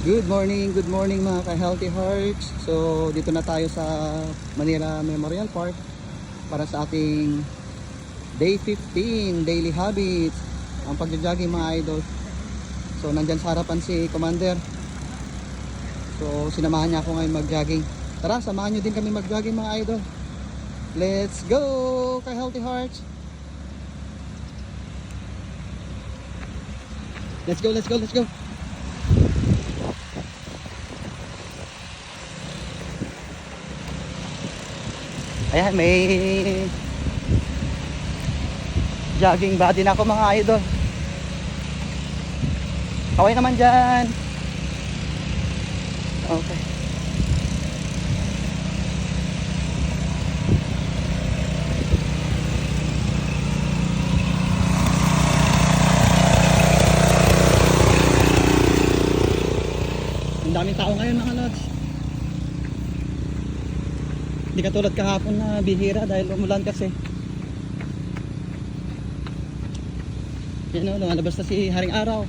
Good morning mga ka-healthy hearts. So dito na tayo sa Manila Memorial Park para sa ating day 15 daily habits, ang pagja-jogging mga idol. So nandyan sa harapan si Commander. So sinamahan niya ako ngayon mag-jogging. Tara, samahan niyo din kami mag-jogging mga idol. Let's go ka-healthy hearts. Let's go. Ayan, may jogging body na ako mga idol. Kaway naman dyan. Okay. Ang daming tao ngayon mga lods. Hindi katulad kahapon na bihira dahil umulan kasi. Yan o, lumalabas na si Haring Araw.